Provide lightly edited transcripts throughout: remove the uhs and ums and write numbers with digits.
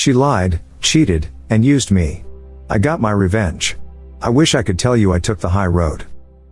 She lied, cheated, and used me. I got my revenge. I wish I could tell you I took the high road.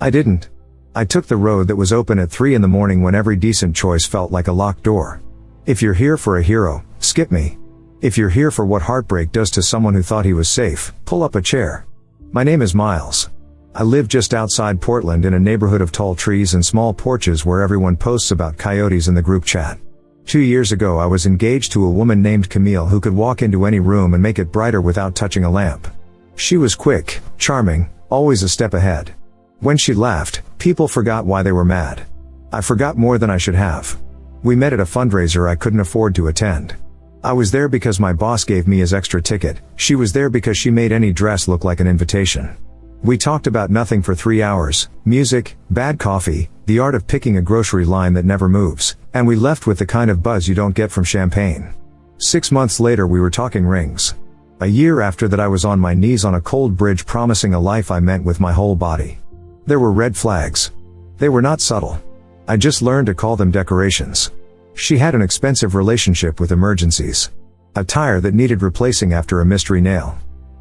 I didn't. I took the road that was open at 3 in the morning when every decent choice felt like a locked door. If you're here for a hero, skip me. If you're here for what heartbreak does to someone who thought he was safe, pull up a chair. My name is Miles. I live just outside Portland in a neighborhood of tall trees and small porches where everyone posts about coyotes in the group chat. 2 years ago I was engaged to a woman named Camille who could walk into any room and make it brighter without touching a lamp. She was quick, charming, always a step ahead. When she laughed, people forgot why they were mad. I forgot more than I should have. We met at a fundraiser I couldn't afford to attend. I was there because my boss gave me his extra ticket. She was there because she made any dress look like an invitation. We talked about nothing for 3 hours, music, bad coffee, the art of picking a grocery line that never moves, and we left with the kind of buzz you don't get from champagne. 6 months later we were talking rings. A year after that I was on my knees on a cold bridge promising a life I meant with my whole body. There were red flags. They were not subtle. I just learned to call them decorations. She had an expensive relationship with emergencies. A tire that needed replacing after a mystery nail.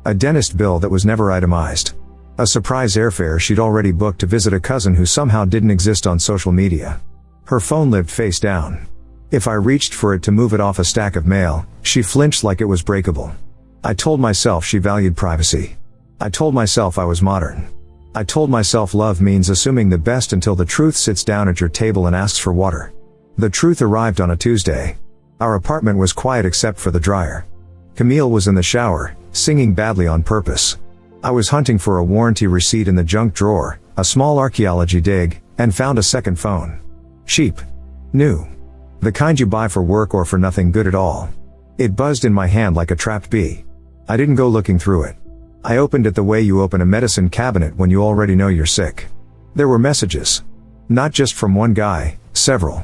A dentist bill that was never itemized. A surprise airfare she'd already booked to visit a cousin who somehow didn't exist on social media. Her phone lived face down. If I reached for it to move it off a stack of mail, she flinched like it was breakable. I told myself she valued privacy. I told myself I was modern. I told myself love means assuming the best until the truth sits down at your table and asks for water. The truth arrived on a Tuesday. Our apartment was quiet except for the dryer. Camille was in the shower, singing badly on purpose. I was hunting for a warranty receipt in the junk drawer, a small archaeology dig, and found a second phone. Cheap. New. The kind you buy for work or for nothing good at all. It buzzed in my hand like a trapped bee. I didn't go looking through it. I opened it the way you open a medicine cabinet when you already know you're sick. There were messages. Not just from one guy, several.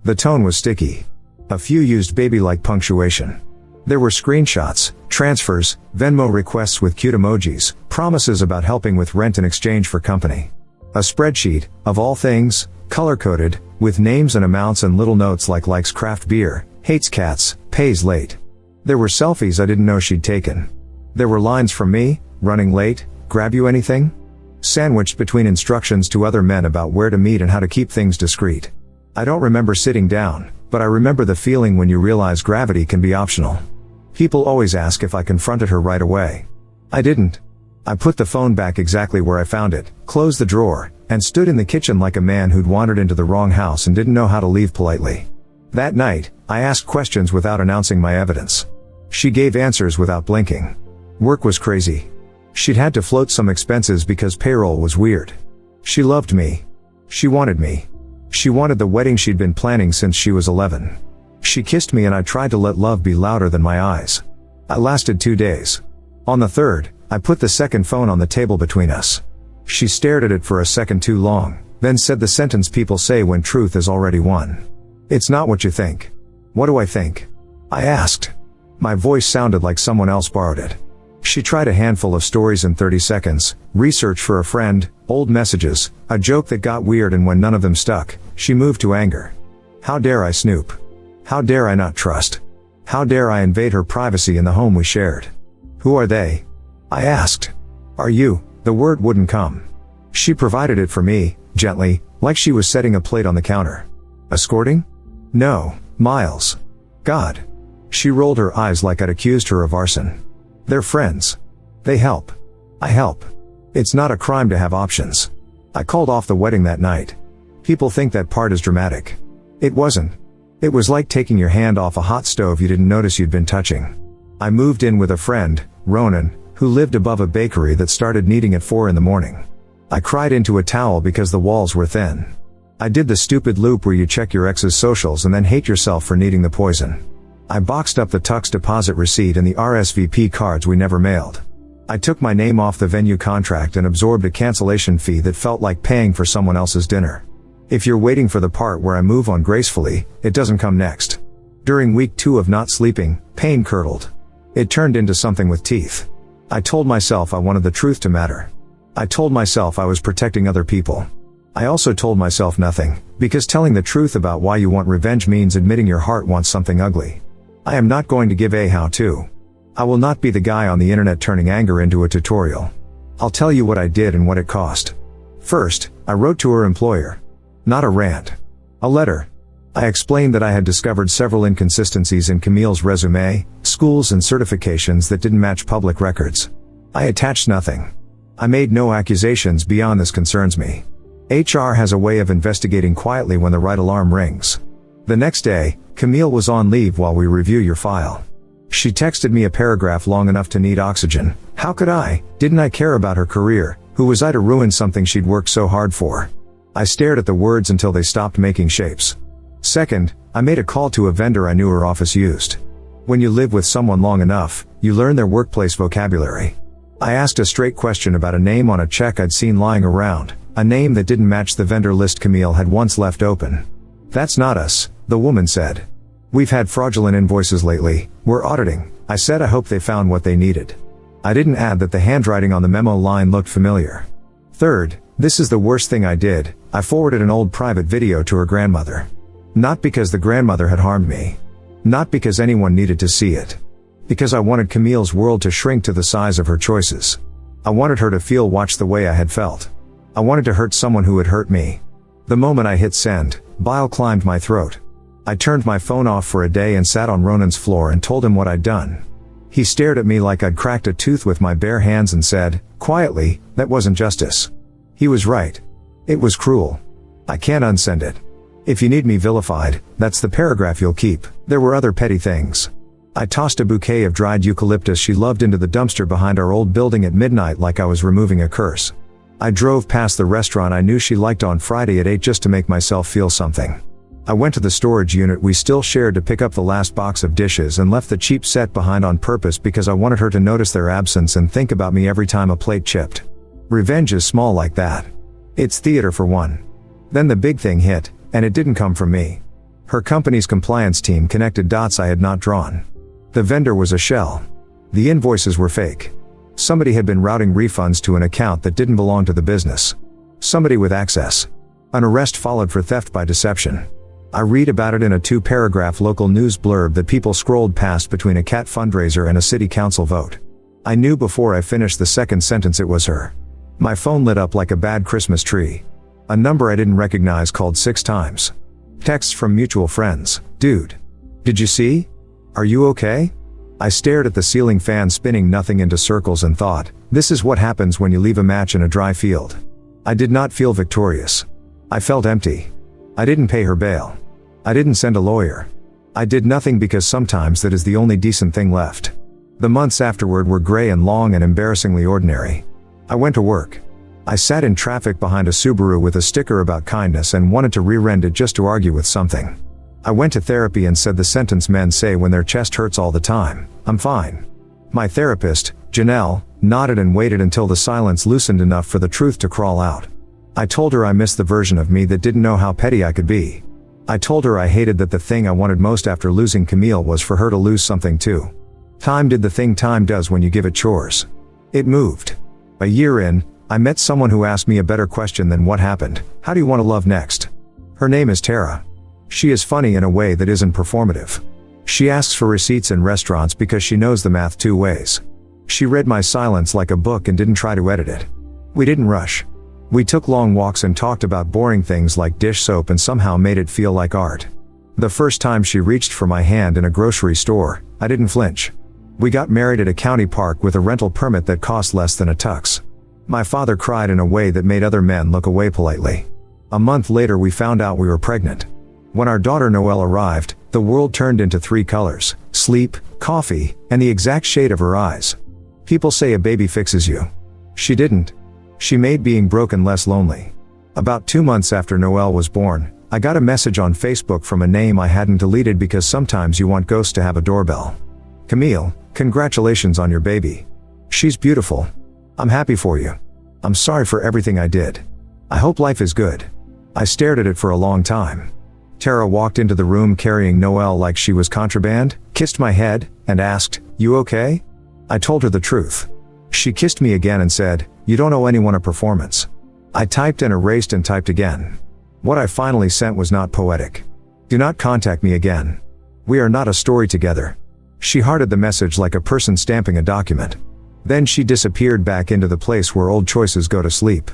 The tone was sticky. A few used baby-like punctuation. There were screenshots, transfers, Venmo requests with cute emojis, promises about helping with rent in exchange for company. A spreadsheet, of all things, color-coded, with names and amounts and little notes like likes craft beer, hates cats, pays late. There were selfies I didn't know she'd taken. There were lines from me, running late, grab you anything? Sandwiched between instructions to other men about where to meet and how to keep things discreet. I don't remember sitting down, but I remember the feeling when you realize gravity can be optional. People always ask if I confronted her right away. I didn't. I put the phone back exactly where I found it, closed the drawer, and stood in the kitchen like a man who'd wandered into the wrong house and didn't know how to leave politely. That night, I asked questions without announcing my evidence. She gave answers without blinking. Work was crazy. She'd had to float some expenses because payroll was weird. She loved me. She wanted me. She wanted the wedding she'd been planning since she was 11. She kissed me and I tried to let love be louder than my eyes. I lasted 2 days. On the third, I put the second phone on the table between us. She stared at it for a second too long, then said the sentence people say when truth is already won. It's not what you think. What do I think? I asked. My voice sounded like someone else borrowed it. She tried a handful of stories in 30 seconds, research for a friend, old messages, a joke that got weird, and when none of them stuck, she moved to anger. How dare I snoop? How dare I not trust? How dare I invade her privacy in the home we shared? Who are they? I asked. Are you? The word wouldn't come. She provided it for me, gently, like she was setting a plate on the counter. Escorting? No, Miles. God. She rolled her eyes like I'd accused her of arson. They're friends. They help. I help. It's not a crime to have options. I called off the wedding that night. People think that part is dramatic. It wasn't. It was like taking your hand off a hot stove you didn't notice you'd been touching. I moved in with a friend, Ronan, who lived above a bakery that started kneading at 4 in the morning. I cried into a towel because the walls were thin. I did the stupid loop where you check your ex's socials and then hate yourself for needing the poison. I boxed up the Tux deposit receipt and the RSVP cards we never mailed. I took my name off the venue contract and absorbed a cancellation fee that felt like paying for someone else's dinner. If you're waiting for the part where I move on gracefully, it doesn't come next. During week 2 of not sleeping, pain curdled. It turned into something with teeth. I told myself I wanted the truth to matter. I told myself I was protecting other people. I also told myself nothing, because telling the truth about why you want revenge means admitting your heart wants something ugly. I am not going to give a how-to. I will not be the guy on the internet turning anger into a tutorial. I'll tell you what I did and what it cost. First, I wrote to her employer. Not a rant. A letter. I explained that I had discovered several inconsistencies in Camille's resume, schools and certifications that didn't match public records. I attached nothing. I made no accusations beyond "this concerns me." HR has a way of investigating quietly when the right alarm rings. The next day, Camille was on leave while we review your file. She texted me a paragraph long enough to need oxygen. How could I? Didn't I care about her career? Who was I to ruin something she'd worked so hard for? I stared at the words until they stopped making shapes. Second, I made a call to a vendor I knew her office used. When you live with someone long enough, you learn their workplace vocabulary. I asked a straight question about a name on a check I'd seen lying around, a name that didn't match the vendor list Camille had once left open. "That's not us," the woman said. "We've had fraudulent invoices lately, we're auditing." I said I hope they found what they needed. I didn't add that the handwriting on the memo line looked familiar. Third, this is the worst thing I did, I forwarded an old private video to her grandmother. Not because the grandmother had harmed me. Not because anyone needed to see it. Because I wanted Camille's world to shrink to the size of her choices. I wanted her to feel watched the way I had felt. I wanted to hurt someone who had hurt me. The moment I hit send, bile climbed my throat. I turned my phone off for a day and sat on Ronan's floor and told him what I'd done. He stared at me like I'd cracked a tooth with my bare hands and said, quietly, "That wasn't justice." He was right. It was cruel. I can't unsend it. If you need me vilified, that's the paragraph you'll keep. There were other petty things. I tossed a bouquet of dried eucalyptus she loved into the dumpster behind our old building at midnight like I was removing a curse. I drove past the restaurant I knew she liked on Friday at 8 just to make myself feel something. I went to the storage unit we still shared to pick up the last box of dishes and left the cheap set behind on purpose because I wanted her to notice their absence and think about me every time a plate chipped. Revenge is small like that. It's theater for one. Then the big thing hit, and it didn't come from me. Her company's compliance team connected dots I had not drawn. The vendor was a shell. The invoices were fake. Somebody had been routing refunds to an account that didn't belong to the business. Somebody with access. An arrest followed for theft by deception. I read about it in a 2-paragraph local news blurb that people scrolled past between a cat fundraiser and a city council vote. I knew before I finished the second sentence it was her. My phone lit up like a bad Christmas tree. A number I didn't recognize called 6 times. Texts from mutual friends. "Dude. Did you see? Are you okay?" I stared at the ceiling fan spinning nothing into circles and thought, this is what happens when you leave a match in a dry field. I did not feel victorious. I felt empty. I didn't pay her bail. I didn't send a lawyer. I did nothing because sometimes that is the only decent thing left. The months afterward were gray and long and embarrassingly ordinary. I went to work. I sat in traffic behind a Subaru with a sticker about kindness and wanted to rear-end it just to argue with something. I went to therapy and said the sentence men say when their chest hurts all the time, "I'm fine." My therapist, Janelle, nodded and waited until the silence loosened enough for the truth to crawl out. I told her I missed the version of me that didn't know how petty I could be. I told her I hated that the thing I wanted most after losing Camille was for her to lose something too. Time did the thing time does when you give it chores. It moved. A year in, I met someone who asked me a better question than what happened. How do you want to love next? Her name is Tara. She is funny in a way that isn't performative. She asks for receipts in restaurants because she knows the math 2 ways. She read my silence like a book and didn't try to edit it. We didn't rush. We took long walks and talked about boring things like dish soap and somehow made it feel like art. The first time she reached for my hand in a grocery store, I didn't flinch. We got married at a county park with a rental permit that cost less than a tux. My father cried in a way that made other men look away politely. A month later we found out we were pregnant. When our daughter Noelle arrived, the world turned into 3 colors: sleep, coffee, and the exact shade of her eyes. People say a baby fixes you. She didn't. She made being broken less lonely. About 2 months after Noelle was born, I got a message on Facebook from a name I hadn't deleted because sometimes you want ghosts to have a doorbell. "Camille, congratulations on your baby. She's beautiful. I'm happy for you. I'm sorry for everything I did. I hope life is good." I stared at it for a long time. Tara walked into the room carrying Noelle like she was contraband, kissed my head, and asked, "You okay?" I told her the truth. She kissed me again and said, "You don't owe anyone a performance." I typed and erased and typed again. What I finally sent was not poetic. "Do not contact me again. We are not a story together." She hearted the message like a person stamping a document. Then she disappeared back into the place where old choices go to sleep.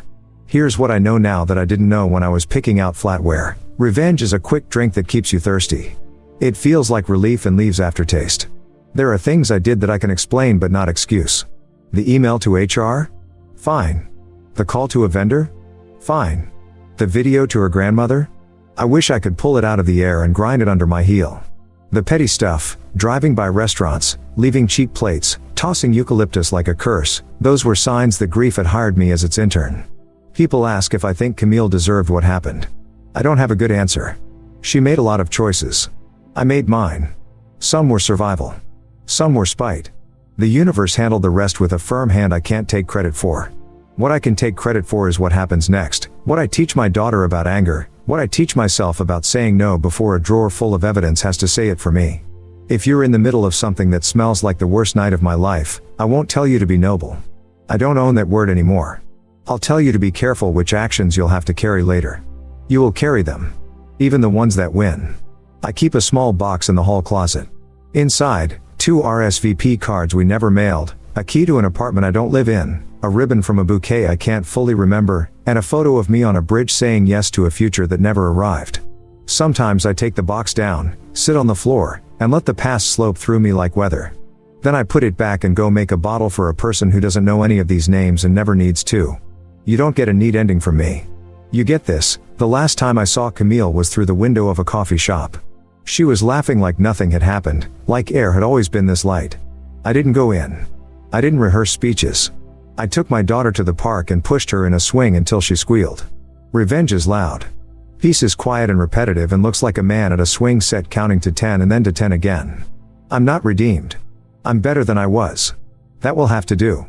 Here's what I know now that I didn't know when I was picking out flatware. Revenge is a quick drink that keeps you thirsty. It feels like relief and leaves aftertaste. There are things I did that I can explain but not excuse. The email to HR? Fine. The call to a vendor? Fine. The video to her grandmother? I wish I could pull it out of the air and grind it under my heel. The petty stuff, driving by restaurants, leaving cheap plates, tossing eucalyptus like a curse, those were signs that grief had hired me as its intern. People ask if I think Camille deserved what happened. I don't have a good answer. She made a lot of choices. I made mine. Some were survival. Some were spite. The universe handled the rest with a firm hand I can't take credit for. What I can take credit for is what happens next, what I teach my daughter about anger, what I teach myself about saying no before a drawer full of evidence has to say it for me. If you're in the middle of something that smells like the worst night of my life, I won't tell you to be noble. I don't own that word anymore. I'll tell you to be careful which actions you'll have to carry later. You will carry them. Even the ones that win. I keep a small box in the hall closet. Inside, 2 RSVP cards we never mailed, a key to an apartment I don't live in, a ribbon from a bouquet I can't fully remember, and a photo of me on a bridge saying yes to a future that never arrived. Sometimes I take the box down, sit on the floor, and let the past slope through me like weather. Then I put it back and go make a bottle for a person who doesn't know any of these names and never needs to. You don't get a neat ending from me. You get this: the last time I saw Camille was through the window of a coffee shop. She was laughing like nothing had happened, like air had always been this light. I didn't go in. I didn't rehearse speeches. I took my daughter to the park and pushed her in a swing until she squealed. Revenge is loud. Peace is quiet and repetitive and looks like a man at a swing set counting to 10 and then to 10 again. I'm not redeemed. I'm better than I was. That will have to do.